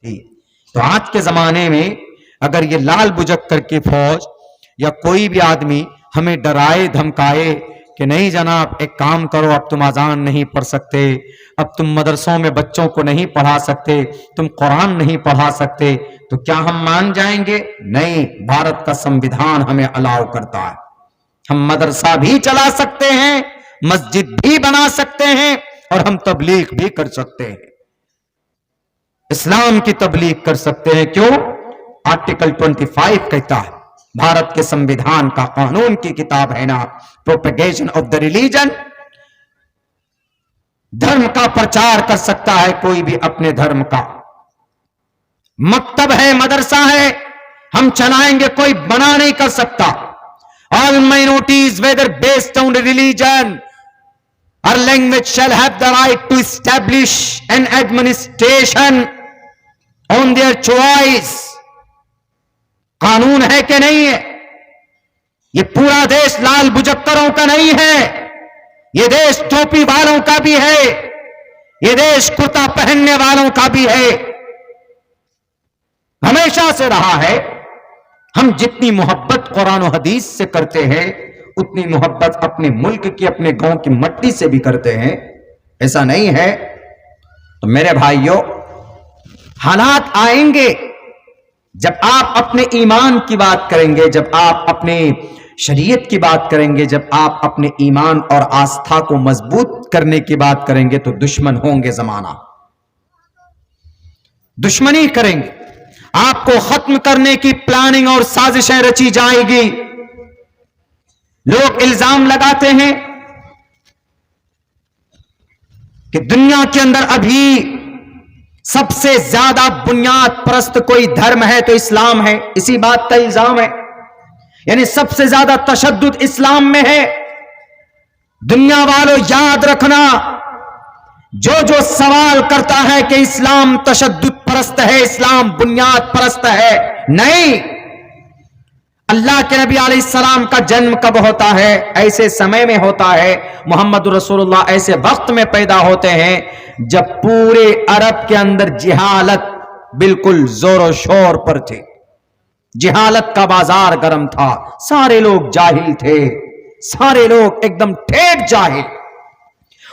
تھی. تو آج کے زمانے میں اگر یہ لال بجک کر کے فوج یا کوئی بھی آدمی ہمیں ڈرائے دھمکائے کہ نہیں جناب ایک کام کرو، اب تم اذان نہیں پڑھ سکتے، اب تم مدرسوں میں بچوں کو نہیں پڑھا سکتے، تم قرآن نہیں پڑھا سکتے، تو کیا ہم مان جائیں گے؟ نہیں. بھارت کا سنویدھان ہمیں الاؤ کرتا ہے. ہم مدرسہ بھی چلا سکتے ہیں، مسجد بھی بنا سکتے ہیں، اور ہم تبلیغ بھی کر سکتے ہیں، اسلام کی تبلیغ کر سکتے ہیں. کیوں؟ آرٹیکل 25 کہتا ہے، بھارت کے سنویدھان کا قانون کی کتاب ہے نا، پروپیگیشن آف دا ریلیجن. دھرم کا پرچار کر سکتا ہے کوئی بھی اپنے دھرم کا. مکتب ہے، مدرسہ ہے، ہم چلائیں گے، کوئی بنا نہیں کر سکتا. All minorities, whether based on religion or language, shall have the right to establish an administration on their choice. قانون ہے کہ نہیں ہے؟ یہ پورا دیش لال بجکروں کا نہیں ہے، یہ دیش ٹوپی والوں کا بھی ہے، یہ دیش کرتا پہننے والوں کا بھی ہے. ہمیشہ سے رہا ہے. ہم جتنی محبت قرآن و حدیث سے کرتے ہیں اتنی محبت اپنے ملک کی، اپنے گاؤں کی مٹی سے بھی کرتے ہیں. ایسا نہیں ہے. تو میرے بھائیوں، حالات آئیں گے جب آپ اپنے ایمان کی بات کریں گے، جب آپ اپنے شریعت کی بات کریں گے، جب آپ اپنے ایمان اور آستھا کو مضبوط کرنے کی بات کریں گے، تو دشمن ہوں گے. زمانہ دشمنی کریں گے، آپ کو ختم کرنے کی پلاننگ اور سازشیں رچی جائے گی. لوگ الزام لگاتے ہیں کہ دنیا کے اندر ابھی سب سے زیادہ بنیاد پرست کوئی دھرم ہے تو اسلام ہے. اسی بات کا الزام ہے، یعنی سب سے زیادہ تشدد اسلام میں ہے. دنیا والوں یاد رکھنا، جو جو سوال کرتا ہے کہ اسلام تشدد پرست ہے، اسلام بنیاد پرست ہے، نہیں. اللہ کے نبی علیہ السلام کا جنم کب ہوتا ہے؟ ایسے سمے میں ہوتا ہے. محمد رسول اللہ ایسے وقت میں پیدا ہوتے ہیں جب پورے عرب کے اندر جہالت بالکل زور و شور پر تھی. جہالت کا بازار گرم تھا، سارے لوگ جاہل تھے، سارے لوگ ایک دم ٹھیک جاہل.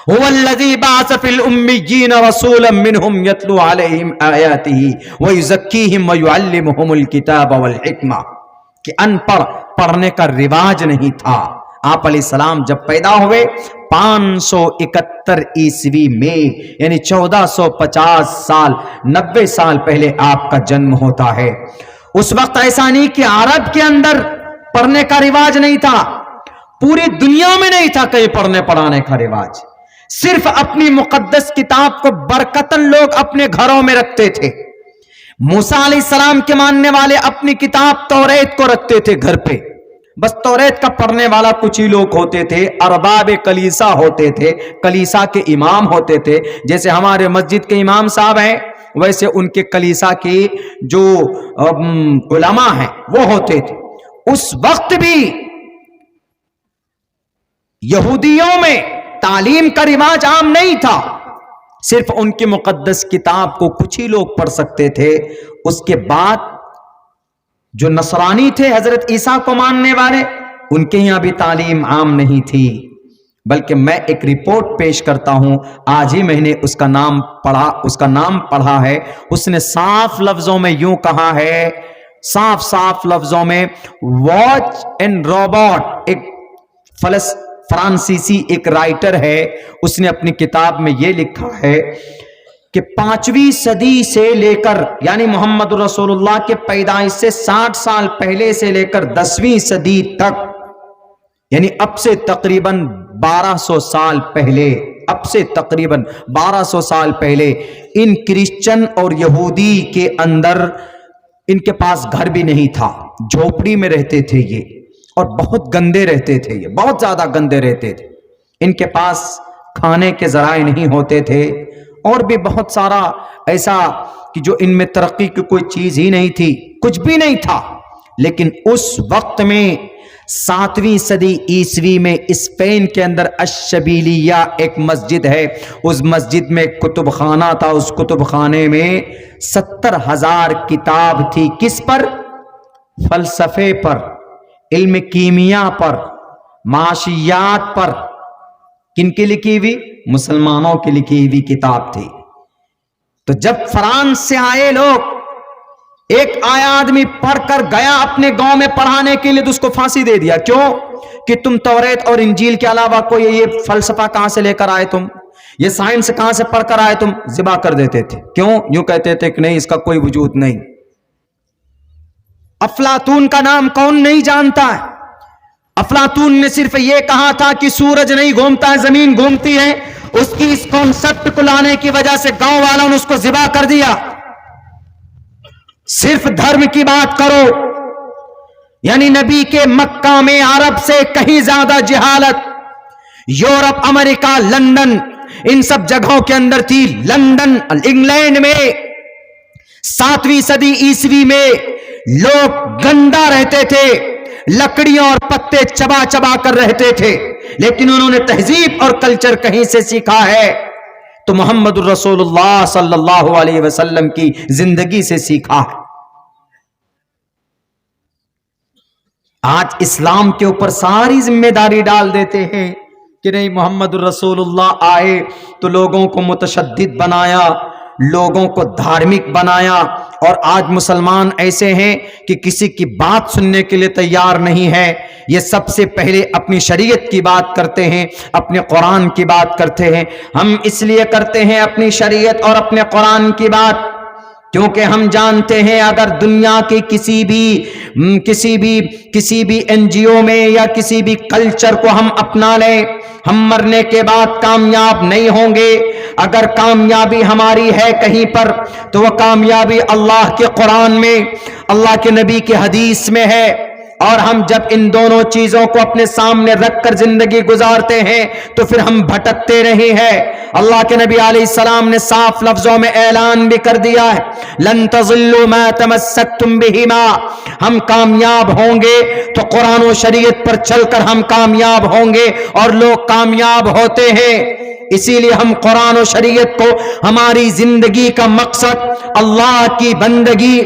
هو الذي بعث في الأميين رسولا منهم يتلو عليهم آياته ويزكيهم ويعلمهم الكتاب والحكمة. کہ ان پڑھ پڑھنے کا رواج نہیں تھا. آپ علیہ السلام جب پیدا ہوئے 571 عیسوی میں، یعنی 1450 سال 90 سال پہلے آپ کا جنم ہوتا ہے. اس وقت ایسا نہیں کہ عرب کے اندر پڑھنے کا رواج نہیں تھا، پوری دنیا میں نہیں تھا کہیں پڑھنے پڑھانے کا رواج. صرف اپنی مقدس کتاب کو برکتاً لوگ اپنے گھروں میں رکھتے تھے. موسیٰ علیہ السلام کے ماننے والے اپنی کتاب توریت کو رکھتے تھے گھر پہ. بس توریت کا پڑھنے والا کچھ ہی لوگ ہوتے تھے، ارباب کلیسا ہوتے تھے، کلیسا کے امام ہوتے تھے. جیسے ہمارے مسجد کے امام صاحب ہیں، ویسے ان کے کلیسا کے جو علماء ہیں وہ ہوتے تھے. اس وقت بھی یہودیوں میں تعلیم کا رواج عام نہیں تھا، صرف ان کی مقدس کتاب کو کچھ ہی لوگ پڑھ سکتے تھے. اس کے بعد جو نصرانی تھے، حضرت عیسیٰ کو ماننے والے، ان کے یہاں بھی تعلیم عام نہیں تھی. بلکہ میں ایک رپورٹ پیش کرتا ہوں، آج ہی میں نے اس کا نام پڑھا ہے. اس نے صاف لفظوں میں یوں کہا ہے، صاف لفظوں میں، واچ اینڈ روبوٹ. ایک فرانسیسی ایک رائٹر ہے، اس نے اپنی کتاب میں یہ لکھا ہے کہ 5ویں صدی سے لے کر، یعنی محمد رسول اللہ کے پیدائش سے 60 سال پہلے سے لے کر 10ویں صدی تک، یعنی اب سے تقریباً 1200 سال پہلے ان کرسچن اور یہودی کے اندر ان کے پاس گھر بھی نہیں تھا، جھوپڑی میں رہتے تھے یہ، اور بہت گندے رہتے تھے، یہ بہت زیادہ گندے رہتے تھے. ان کے پاس کھانے کے ذرائع نہیں ہوتے تھے، اور بھی بہت سارا ایسا کہ جو ان میں ترقی کی کوئی چیز ہی نہیں تھی، کچھ بھی نہیں تھا. لیکن اس وقت میں 7ویں صدی عیسوی میں اسپین کے اندر الشبیلیہ ایک مسجد ہے، اس مسجد میں کتب خانہ تھا، اس کتب خانے میں 70,000 کتاب تھی، کس پر؟ فلسفے پر، علم کیمیا پر، معاشیات پر۔ کن کی لکھی ہوئی؟ مسلمانوں کی لکھی ہوئی کتاب تھی۔ تو جب فرانس سے آئے لوگ، ایک آیا آدمی پڑھ کر گیا اپنے گاؤں میں پڑھانے کے لیے، تو اس کو پھانسی دے دیا۔ کیوں؟ کہ تم توریت اور انجیل کے علاوہ کوئی یہ فلسفہ کہاں سے لے کر آئے، تم یہ سائنس کہاں سے پڑھ کر آئے، تم ذبح کر دیتے تھے۔ کیوں؟ یوں کہتے تھے کہ نہیں، اس کا کوئی وجود نہیں۔ افلاطون کا نام کون نہیں جانتا ہے؟ افلاطون نے صرف یہ کہا تھا کہ سورج نہیں گھومتا ہے، زمین گھومتی ہے۔ اس کی اس کانسیپٹ کو لانے کی وجہ سے گاؤں والوں نے اس کو ذبح کر دیا۔ صرف دھرم کی بات کرو، یعنی نبی کے مکہ میں عرب سے کہیں زیادہ جہالت یورپ، امریکہ، لندن، ان سب جگہوں کے اندر تھی۔ لندن، انگلینڈ میں 7ویں صدی عیسوی میں لوگ گندا رہتے تھے، لکڑیاں اور پتے چبا چبا کر رہتے تھے، لیکن انہوں نے تہذیب اور کلچر کہیں سے سیکھا ہے تو محمد الرسول اللہ صلی اللہ علیہ وسلم کی زندگی سے سیکھا ہے۔ آج اسلام کے اوپر ساری ذمہ داری ڈال دیتے ہیں کہ نہیں، محمد الرسول اللہ آئے تو لوگوں کو متشدد بنایا، لوگوں کو دھارمک بنایا، اور آج مسلمان ایسے ہیں کہ کسی کی بات سننے کے لیے تیار نہیں ہے۔ یہ سب سے پہلے اپنی شریعت کی بات کرتے ہیں، اپنے قرآن کی بات کرتے ہیں۔ ہم اس لیے کرتے ہیں اپنی شریعت اور اپنے قرآن کی بات کیونکہ ہم جانتے ہیں اگر دنیا کی کسی بھی این جی او میں یا کسی بھی کلچر کو ہم اپنا لیں، ہم مرنے کے بعد کامیاب نہیں ہوں گے۔ اگر کامیابی ہماری ہے کہیں پر تو وہ کامیابی اللہ کے قرآن میں، اللہ کے نبی کے حدیث میں ہے۔ اور ہم جب ان دونوں چیزوں کو اپنے سامنے رکھ کر زندگی گزارتے ہیں تو پھر ہم بھٹکتے نہیں ہیں۔ اللہ کے نبی علیہ السلام نے صاف لفظوں میں اعلان بھی کر دیا ہے، لن تضلوا ما تمسکتم بہما، ہم کامیاب ہوں گے تو قرآن و شریعت پر چل کر ہم کامیاب ہوں گے، اور لوگ کامیاب ہوتے ہیں۔ اسی لیے ہم قرآن و شریعت کو ہماری زندگی کا مقصد، اللہ کی بندگی،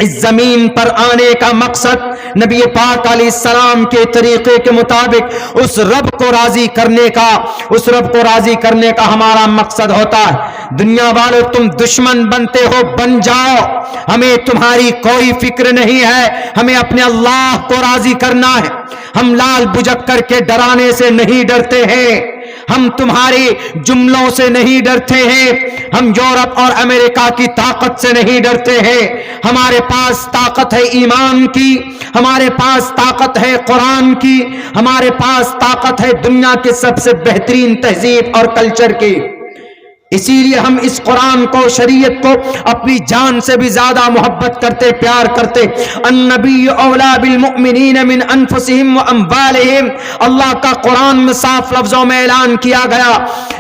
اس زمین پر آنے کا مقصد، نبی پاک علیہ السلام کے طریقے کے مطابق اس رب کو راضی کرنے کا ہمارا مقصد ہوتا ہے۔ دنیا والوں، تم دشمن بنتے ہو، بن جاؤ، ہمیں تمہاری کوئی فکر نہیں ہے، ہمیں اپنے اللہ کو راضی کرنا ہے۔ ہم لال بجک کر کے ڈرانے سے نہیں ڈرتے ہیں، ہم تمہارے جملوں سے نہیں ڈرتے ہیں، ہم یورپ اور امریکہ کی طاقت سے نہیں ڈرتے ہیں۔ ہمارے پاس طاقت ہے ایمان کی، ہمارے پاس طاقت ہے قرآن کی، ہمارے پاس طاقت ہے دنیا کے سب سے بہترین تہذیب اور کلچر کی۔ اسی لیے ہم اس قرآن کو، شریعت کو اپنی جان سے بھی زیادہ محبت کرتے، پیار کرتے۔ النبی اولا بالمؤمنین من انفسہم واموالہم، اللہ کا قرآن میں صاف لفظوں میں اعلان کیا گیا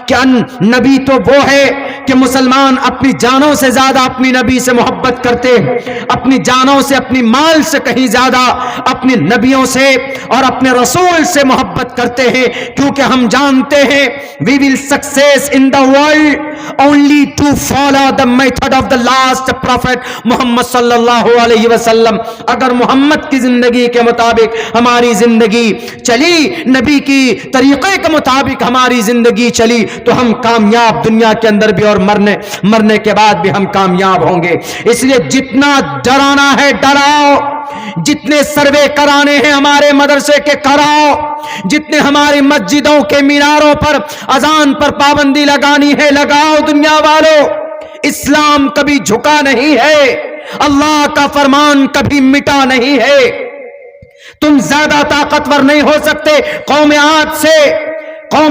کہ نبی تو وہ ہے کہ مسلمان اپنی جانوں سے زیادہ اپنی نبی سے محبت کرتے ہیں، اپنی جانوں سے، اپنی مال سے کہیں زیادہ اپنے نبیوں سے اور اپنے رسول سے محبت کرتے ہیں، کیونکہ ہم جانتے ہیں we will success in the world only to follow the method of the last prophet محمد صلی اللہ علیہ وسلم۔ اگر محمد کی زندگی کے مطابق ہماری زندگی چلی، نبی کی طریقے کے مطابق ہماری زندگی چلی، تو ہم کامیاب دنیا کے اندر بھی اور مرنے کے بعد بھی ہم کامیاب ہوں گے۔ اس لیے جتنا ڈرانا ہے ڈراؤ، جتنے سروے کرانے ہیں ہمارے مدرسے کے کراؤ، جتنے ہماری مسجدوں کے میناروں پر اذان پر پابندی لگانی ہے لگاؤ۔ دنیا والوں، اسلام کبھی جھکا نہیں ہے، اللہ کا فرمان کبھی مٹا نہیں ہے۔ تم زیادہ طاقتور نہیں ہو سکتے قوم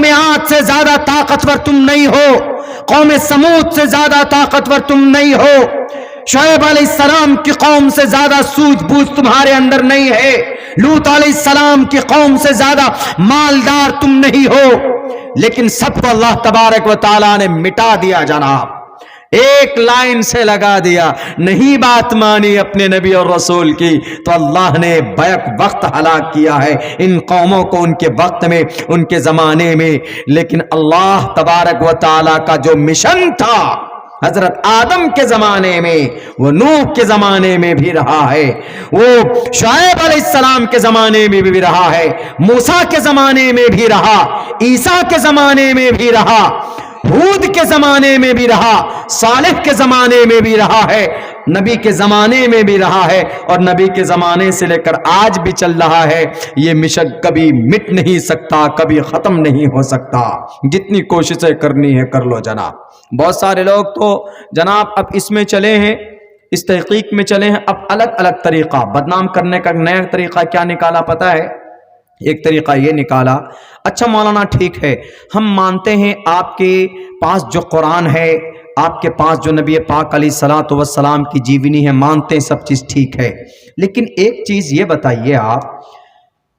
عاد سے زیادہ طاقتور تم نہیں ہو، قوم سمود سے زیادہ طاقتور تم نہیں ہو، شعیب علیہ السلام کی قوم سے زیادہ سوجھ بوجھ تمہارے اندر نہیں ہے، لوط علیہ السلام کی قوم سے زیادہ مالدار تم نہیں ہو، لیکن سب کو اللہ تبارک و تعالی نے مٹا دیا جناب۔ ایک لائن سے لگا دیا، نہیں بات مانی اپنے نبی اور رسول کی تو اللہ نے بیک وقت ہلاک کیا ہے ان قوموں کو، ان کے وقت میں، ان کے زمانے میں۔ لیکن اللہ تبارک و تعالی کا جو مشن تھا حضرت آدم کے زمانے میں، وہ نوح کے زمانے میں بھی رہا ہے، وہ شعیب علیہ السلام کے زمانے میں بھی رہا ہے، موسیٰ کے زمانے میں بھی رہا، عیسیٰ کے زمانے میں بھی رہا، ہود کے زمانے میں بھی رہا، صالح کے زمانے میں بھی رہا ہے، نبی کے زمانے میں بھی رہا ہے، اور نبی کے زمانے سے لے کر آج بھی چل رہا ہے۔ یہ مشن کبھی مٹ نہیں سکتا، کبھی ختم نہیں ہو سکتا، جتنی کوششیں کرنی ہے کر لو جناب۔ بہت سارے لوگ تو جناب اب اس میں چلے ہیں، اس تحقیق میں چلے ہیں، اب الگ الگ طریقہ بدنام کرنے کا نیا طریقہ کیا نکالا پتہ ہے؟ ایک طریقہ یہ نکالا، اچھا مولانا ٹھیک ہے، ہم مانتے ہیں آپ کے پاس جو قرآن ہے، آپ کے پاس جو نبی پاک علیہ الصلوۃ والسلام کی جیونی ہے، مانتے ہیں سب چیز ٹھیک ہے، لیکن ایک چیز یہ بتائیے آپ،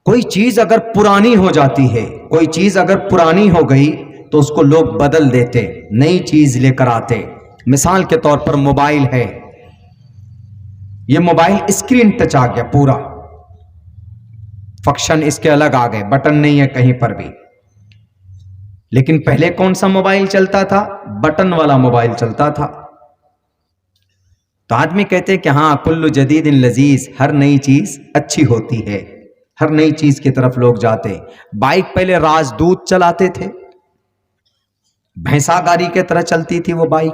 کوئی چیز اگر پرانی ہو جاتی ہے، کوئی چیز اگر پرانی ہو گئی تو اس کو لوگ بدل دیتے، نئی چیز لے کر آتے۔ مثال کے طور پر موبائل ہے، یہ موبائل اسکرین ٹچ آ گیا، پورا فنکشن اس کے الگ آ گئے، بٹن نہیں ہے کہیں پر بھی، لیکن پہلے کون سا موبائل چلتا تھا؟ بٹن والا موبائل چلتا تھا۔ تو آدمی کہتے کہ ہاں کل جدید لذیذ، ہر نئی چیز اچھی ہوتی ہے، ہر نئی چیز کی طرف لوگ جاتے۔ بائک پہلے راجدوت چلاتے تھے، بھینسا گاڑی کے طرح چلتی تھی وہ بائک،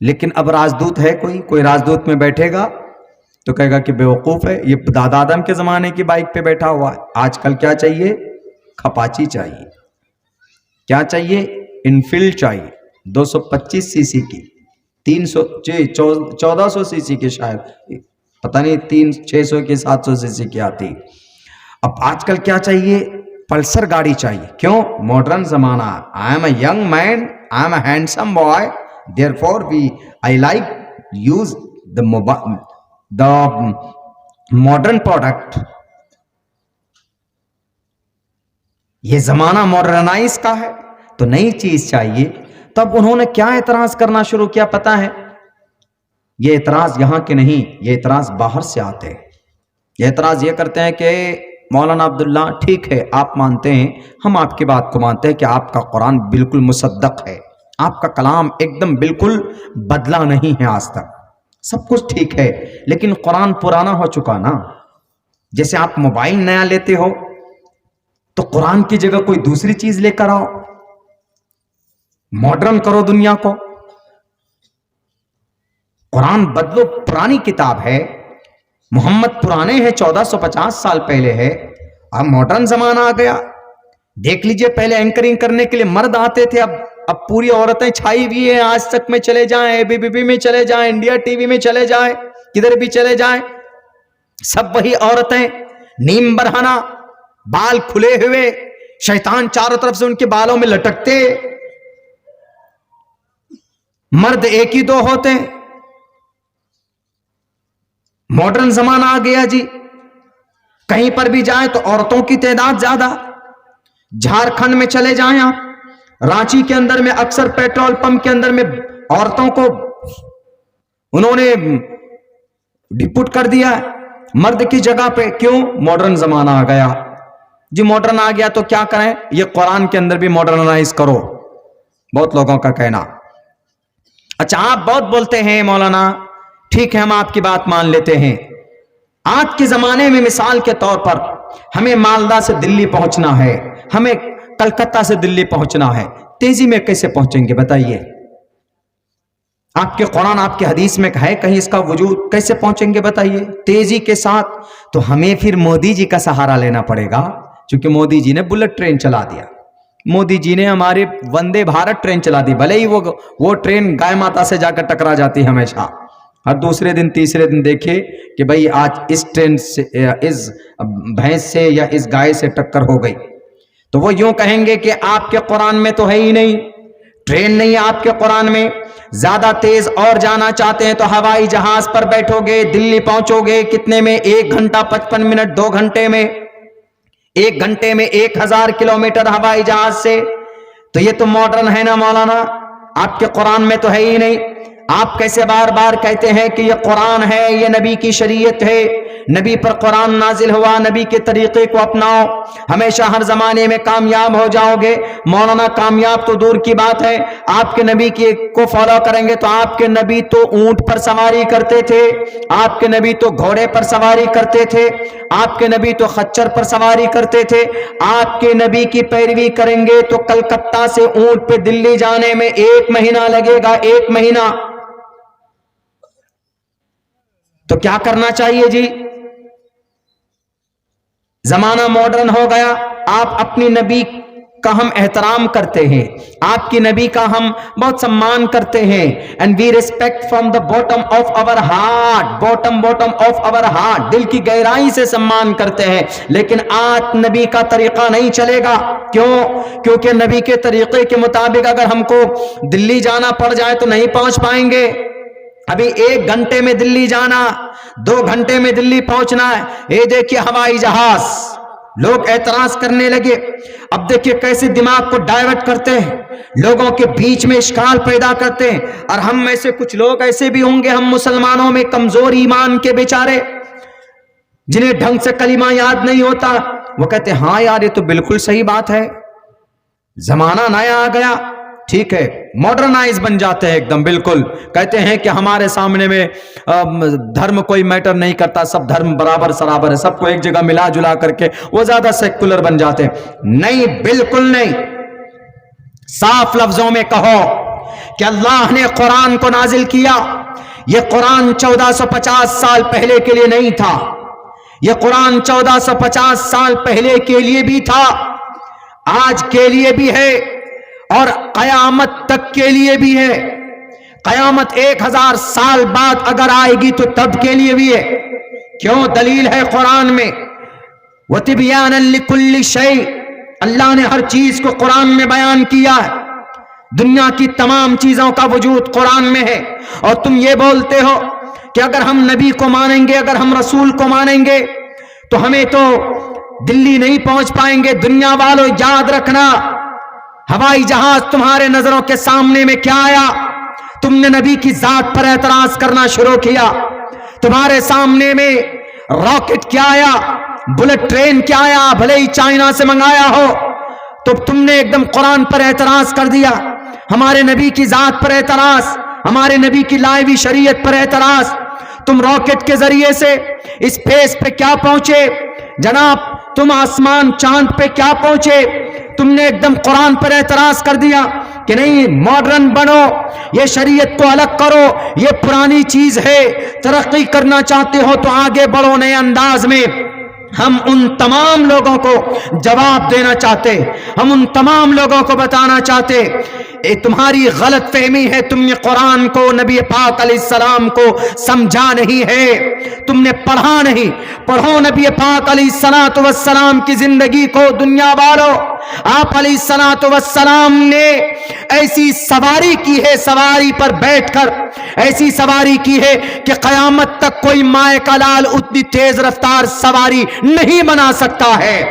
لیکن اب راجدوت ہے کوئی راجدوت میں بیٹھے گا تو کہے گا کہ بیوقوف ہے، یہ دادا آدم کے زمانے کی بائک پہ بیٹھا ہوا ہے۔ آج کل کیا چاہیے؟ کھپاچی چاہیے، کیا چاہیے؟ انفیلڈ چاہیے، 225 سی سی کی، 1400 سی سی کی، شاید پتہ نہیں 600 کی 700 سی سی کی آتی۔ اب آج کل کیا چاہیے؟ پلسر گاڑی چاہیے۔ کیوں؟ ماڈرن زمانہ، I am a young man, I am a handsome boy, therefore I like use the modern product. یہ زمانہ ماڈرنائز کا ہے تو نئی چیز چاہیے۔ تب انہوں نے کیا اعتراض کرنا شروع کیا پتہ ہے؟ یہ اعتراض یہاں کے نہیں، یہ اعتراض باہر سے آتے ہیں۔ یہ اعتراض یہ کرتے ہیں کہ مولانا عبداللہ ٹھیک ہے، آپ مانتے ہیں، ہم آپ کی بات کو مانتے ہیں کہ آپ کا قرآن بالکل مصدق ہے، آپ کا کلام ایک دم بالکل بدلا نہیں ہے آج تک، سب کچھ ٹھیک ہے، لیکن قرآن پرانا ہو چکا نا۔ جیسے آپ موبائل نیا لیتے ہو تو قرآن کی جگہ کوئی دوسری چیز لے کر آؤ، ماڈرن کرو دنیا کو۔ قرآن بدلو، پرانی کتاب ہے، محمد پرانے ہیں، 1450 سال پہلے ہے، اب ماڈرن زمانہ آ گیا۔ دیکھ لیجئے پہلے اینکرنگ کرنے کے لیے مرد آتے تھے، اب پوری عورتیں چھائی ہوئی ہیں، آج تک میں چلے جائیں، اے بی پی میں چلے جائیں، انڈیا ٹی وی میں چلے جائیں، کدھر بھی چلے جائیں، سب وہی عورتیں، نیم برہنہ، بال کھلے ہوئے، شیطان چاروں طرف سے ان کے بالوں میں لٹکتے، مرد ایک ہی دو ہوتے۔ ماڈرن زمانہ آ گیا جی، کہیں پر بھی جائیں تو عورتوں کی تعداد زیادہ۔ جھارکھنڈ میں چلے جائیں آپ، رانچی کے اندر میں اکثر پیٹرول پمپ کے اندر میں عورتوں کو انہوں نے ڈپوٹ کر دیا ہے مرد کی جگہ پہ۔ کیوں؟ ماڈرن زمانہ آ گیا جی، ماڈرن آ گیا تو کیا کریں؟ یہ قرآن کے اندر بھی ماڈرنائز کرو، بہت لوگوں کا کہنا۔ اچھا آپ بہت بولتے ہیں مولانا، ٹھیک ہے ہم آپ کی بات مان لیتے ہیں۔ آج کے زمانے میں مثال کے طور پر ہمیں مالدہ سے دلی پہنچنا ہے، ہمیں کلکتہ سے دلی پہنچنا ہے، تیزی میں کیسے پہنچیں گے بتائیے؟ آپ کے قرآن آپ کے حدیث میں ہے کہیں اس کا وجود؟ کیسے پہنچیں گے بتائیے تیزی کے ساتھ؟ تو ہمیں پھر مودی جی کا سہارا لینا پڑے گا، چونکہ مودی جی نے بلٹ ٹرین چلا دیا، مودی جی نے ہمارے وندے بھارت ٹرین چلا دی، بھلے ہی وہ ٹرین گائے ماتا سے جا کر ٹکرا جاتی ہمیشہ، ہر دوسرے دن تیسرے دن دیکھے کہ بھئی آج اس ٹرین سے، اس بھینس سے یا اس گائے سے ٹکر ہو گئی، تو وہ یوں کہیں گے کہ آپ کے قرآن میں تو ہے ہی نہیں، ٹرین نہیں ہے آپ کے قرآن میں، زیادہ تیز اور جانا چاہتے ہیں تو ہوائی جہاز پر بیٹھو گے، دلی پہنچو گے کتنے میں؟ 1 گھنٹہ 55 منٹ، 2 گھنٹے میں، 1 گھنٹے میں 1000 کلومیٹر ہوائی جہاز سے۔ تو یہ تو ماڈرن ہے نا مولانا؟ آپ کے قرآن میں تو ہے ہی نہیں. آپ کیسے بار بار کہتے ہیں کہ یہ قرآن ہے, یہ نبی کی شریعت ہے, نبی پر قرآن نازل ہوا, نبی کے طریقے کو اپناؤ, ہمیشہ ہر زمانے میں کامیاب ہو جاؤ گے. مولانا کامیاب تو دور کی بات ہے, آپ کے نبی کو فالو کریں گے تو آپ کے نبی تو اونٹ پر سواری کرتے تھے, آپ کے نبی تو گھوڑے پر سواری کرتے تھے, آپ کے نبی تو خچر پر سواری کرتے تھے. آپ کے نبی کی پیروی کریں گے تو کلکتہ سے اونٹ پہ دلی جانے میں 1 مہینہ لگے گا, 1 مہینہ. تو کیا کرنا چاہیے جی؟ زمانہ ماڈرن ہو گیا, آپ اپنی نبی کا ہم احترام کرتے ہیں, آپ کی نبی کا ہم بہت سمان کرتے ہیں. And we respect from the bottom of our heart, bottom of our heart, دل کی گہرائی سے سمان کرتے ہیں. لیکن آج نبی کا طریقہ نہیں چلے گا. کیوں؟ کیونکہ نبی کے طریقے کے مطابق اگر ہم کو دلی جانا پڑ جائے تو نہیں پہنچ پائیں گے. ابھی 1 گھنٹے میں دلی جانا, 2 گھنٹے میں دلی پہنچنا ہے. یہ دیکھیے ہوائی جہاز, لوگ اعتراض کرنے لگے. اب دیکھیے کیسے دماغ کو ڈائیورٹ کرتے ہیں, لوگوں کے بیچ میں اشکال پیدا کرتے ہیں. اور ہم میں سے کچھ لوگ ایسے بھی ہوں گے, ہم مسلمانوں میں کمزور ایمان کے بیچارے, جنہیں ڈھنگ سے کلمہ یاد نہیں ہوتا, وہ کہتے ہیں ہاں یار یہ تو بالکل صحیح بات ہے, زمانہ نیا آ گیا. ٹھیک ہے, ماڈرنائز بن جاتے ہیں ایک دم, بالکل کہتے ہیں کہ ہمارے سامنے میں دھرم کوئی میٹر نہیں کرتا, سب دھرم برابر سرابر ہے, سب کو ایک جگہ ملا جلا کر کے وہ زیادہ سیکولر بن جاتے ہیں. نہیں, بالکل نہیں. صاف لفظوں میں کہو کہ اللہ نے قرآن کو نازل کیا, یہ قرآن 1450 سال پہلے کے لیے نہیں تھا, یہ قرآن 1450 سال پہلے کے لیے بھی تھا, آج کے لیے بھی ہے, اور قیامت تک کے لیے بھی ہے. قیامت 1000 سال بعد اگر آئے گی تو تب کے لیے بھی ہے. کیوں؟ دلیل ہے قرآن میں. وَتِبْيَانًا لِكُلِّ شَيْءٍ, اللہ نے ہر چیز کو قرآن میں بیان کیا ہے. دنیا کی تمام چیزوں کا وجود قرآن میں ہے. اور تم یہ بولتے ہو کہ اگر ہم نبی کو مانیں گے, اگر ہم رسول کو مانیں گے تو ہمیں تو دلی نہیں پہنچ پائیں گے. دنیا والوں یاد رکھنا, ہوائی جہاز تمہارے نظروں کے سامنے میں کیا آیا؟ تم نے نبی کی ذات پر اعتراض کرنا شروع کیا. تمہارے سامنے میں راکٹ کیا آیا, بلٹ ٹرین کیا آیا, بھلے ہی چائنا سے منگایا ہو, تو تم نے ایک دم قرآن پر اعتراض کر دیا. ہمارے نبی کی ذات پر اعتراض, ہمارے نبی کی لائی ہوئی شریعت پر اعتراض. تم راکٹ کے ذریعے سے اسپیس پہ کیا پہنچے جناب, تم آسمان چاند پہ کیا پہنچے, تم نے ایک دم قرآن پر اعتراض کر دیا کہ نہیں ماڈرن بنو, یہ شریعت کو الگ کرو, یہ پرانی چیز ہے, ترقی کرنا چاہتے ہو تو آگے بڑھو نئے انداز میں. ہم ان تمام لوگوں کو جواب دینا چاہتے, ہم ان تمام لوگوں کو بتانا چاہتے, تمہاری غلط فہمی ہے, تم نے قرآن کو, نبی پاک علیہ السلام کو سمجھا نہیں ہے, تم نے پڑھا نہیں. پڑھو نبی پاک علیہ السلام کی زندگی کو. دنیا والوں, آپ علیہ السلام نے ایسی سواری کی ہے, سواری پر بیٹھ کر ایسی سواری کی ہے کہ قیامت تک کوئی مائے کا لال اتنی تیز رفتار سواری نہیں بنا سکتا ہے.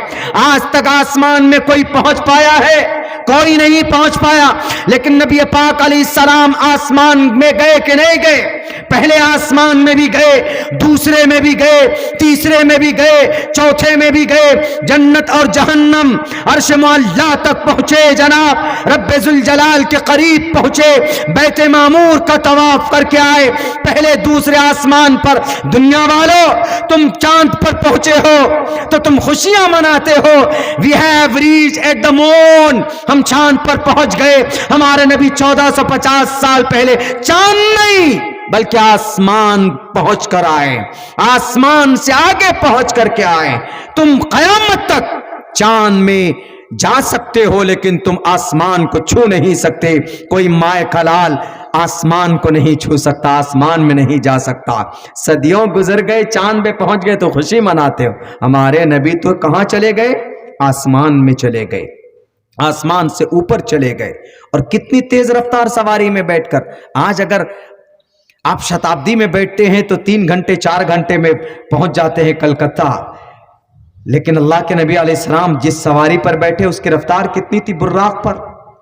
آج تک آسمان میں کوئی پہنچ پایا ہے؟ کوئی نہیں پہنچ پایا. لیکن نبی پاک علیہ السلام آسمان میں گئے کہ نہیں گئے؟ پہلے آسمان میں بھی گئے, دوسرے میں بھی گئے, تیسرے میں بھی گئے, چوتھے میں بھی گئے, جنت اور جہنم عرش معلیٰ تک پہنچے جناب, رب ذوالجلال کے قریب پہنچے, بیت معمور کا طواف کر کے آئے, پہلے دوسرے آسمان پر. دنیا والوں, تم چاند پر پہنچے ہو تو تم خوشیاں مناتے ہو, we have reached at the moon, ہم چاند پر پہنچ گئے. ہمارے نبی 1450 سال پہلے چاند نہیں بلکہ آسمان پہنچ کر آئے, آسمان سے آگے پہنچ کر کے آئے. تم قیامت تک چاند میں جا سکتے ہو لیکن تم آسمان کو چھو نہیں سکتے. کوئی مائے کا لال آسمان کو نہیں چھو سکتا, آسمان میں نہیں جا سکتا. صدیوں گزر گئے, چاند پہ پہنچ گئے تو خوشی مناتے ہو. ہمارے نبی تو کہاں چلے گئے؟ آسمان میں چلے گئے, آسمان سے اوپر چلے گئے, اور کتنی تیز رفتار سواری میں بیٹھ کر. آج اگر آپ شتابدی میں بیٹھتے ہیں تو 3 گھنٹے 4 گھنٹے میں پہنچ جاتے ہیں کلکتہ. لیکن اللہ کے نبی علیہ السلام جس سواری پر بیٹھے اس کی رفتار کتنی تھی؟ براق پر.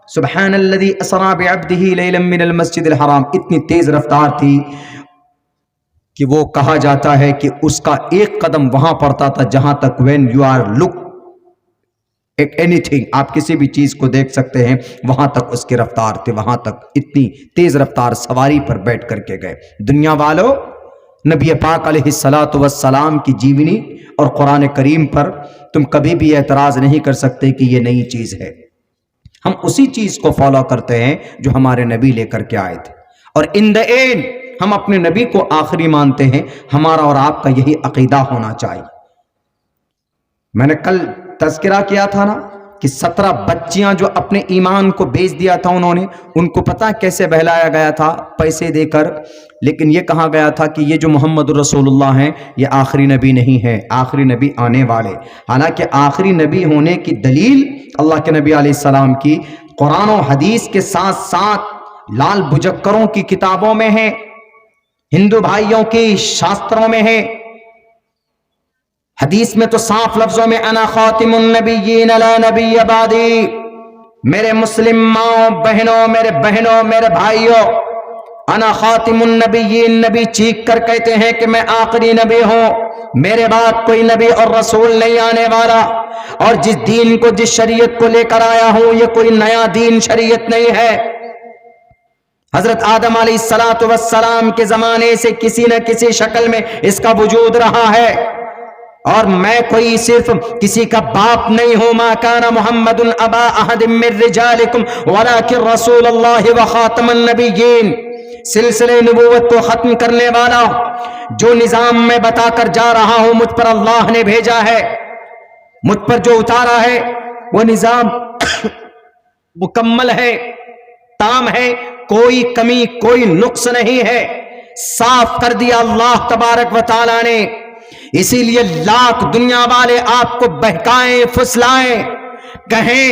سبحان الذی اسری بعبدہ لیلا من المسجد الحرام، اتنی تیز رفتار تھی کہ وہ کہا جاتا ہے کہ اس کا ایک قدم وہاں پڑتا تھا جہاں تک when you are look any thing, آپ کسی بھی چیز کو دیکھ سکتے ہیں، وہاں تک اس کی رفتار تھی، وہاں تک اتنی تیز رفتار سواری پر بیٹھ کر کے گئے۔ دنیا والو، نبی پاک علیہ الصلاۃ والسلام کی جیونی اور قرآن کریم پر تم کبھی بھی اعتراض نہیں کر سکتے کہ یہ نئی چیز ہے۔ ہم اسی چیز کو فالو کرتے ہیں جو ہمارے نبی لے کر کے آئے تھے، اور ان دا اینڈ ہم اپنے نبی کو آخری مانتے ہیں۔ ہمارا اور آپ کا یہی عقیدہ ہونا چاہیے۔ میں نے کل تذکرہ کیا تھا نا کہ 17 بچیاں جو اپنے ایمان کو بیچ دیا تھا انہوں نے، ان کو پتہ کیسے بہلایا گیا تھا؟ پیسے دے کر۔ لیکن یہ کہا گیا تھا کہ یہ جو محمد رسول اللہ ہیں یہ آخری نبی نہیں ہے، آخری نبی آنے والے۔ حالانکہ آخری نبی ہونے کی دلیل اللہ کے نبی علیہ السلام کی قرآن و حدیث کے ساتھ ساتھ لال بجکروں کی کتابوں میں ہے، ہندو بھائیوں کی شاستروں میں ہے۔ حدیث میں تو صاف لفظوں میں انا خاتم النبیین لا نبی بعدی، میرے مسلم ماں بہنوں، میرے بہنوں، میرے بھائیوں، انا خاتم النبیین، نبی چیخ کر کہتے ہیں کہ میں آخری نبی ہوں، میرے بعد کوئی نبی اور رسول نہیں آنے والا، اور جس دین کو، جس شریعت کو لے کر آیا ہوں یہ کوئی نیا دین شریعت نہیں ہے۔ حضرت آدم علیہ السلام کے زمانے سے کسی نہ کسی شکل میں اس کا وجود رہا ہے، اور میں کوئی صرف کسی کا باپ نہیں ہوں۔ ما کان محمد ابا احد من رجالکم ولکن رسول اللہ وخاتم النبیین، سلسلے نبوت کو ختم کرنے والا جو نظام میں بتا کر جا رہا ہوں مجھ پر اللہ نے بھیجا ہے، مجھ پر جو اتارا ہے وہ نظام مکمل ہے، تام ہے، کوئی کمی کوئی نقص نہیں ہے، صاف کر دیا اللہ تبارک و تعالی نے۔ اسی لیے لاکھ دنیا والے آپ کو بہکائیں، پھسلائیں، کہیں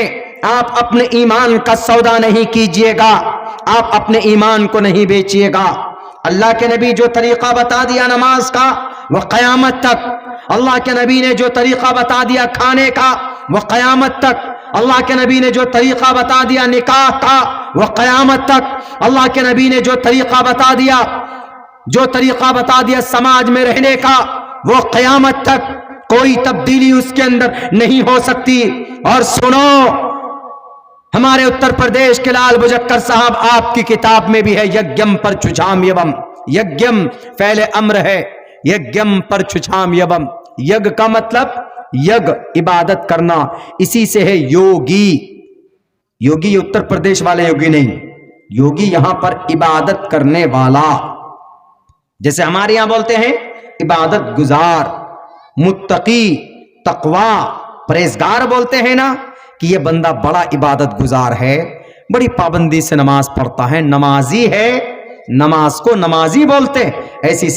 آپ اپنے ایمان کا سودا نہیں کیجئے گا، آپ اپنے ایمان کو نہیں بیچیے گا۔ اللہ کے نبی جو طریقہ بتا دیا نماز کا وہ قیامت تک، اللہ کے نبی نے جو طریقہ بتا دیا کھانے کا وہ قیامت تک، اللہ کے نبی نے جو طریقہ بتا دیا نکاح کا وہ قیامت تک، اللہ کے نبی نے جو طریقہ بتا دیا سماج میں رہنے کا وہ قیامت تک، کوئی تبدیلی اس کے اندر نہیں ہو سکتی۔ اور سنو، ہمارے اتر پردیش کے لال بجکر صاحب آپ کی کتاب میں بھی ہے یگیم پر چھچام یوم، یگیم فعل امر ہے، یگیم پر چھچام یوم، یگ کا مطلب یگ عبادت کرنا، اسی سے ہے یوگی۔ یوگی اتر پردیش والے یوگی نہیں، یوگی یہاں پر عبادت کرنے والا، جیسے ہمارے یہاں بولتے ہیں عبادت گزار، متقی، تقوی، پرہیزگار بولتے ہیں نا کہ یہ بندہ بڑا عبادت گزار ہے، بڑی پابندی سے نماز پڑھتا ہے، نمازی ہے، نماز کو نمازی بولتے ہیں۔ ایسی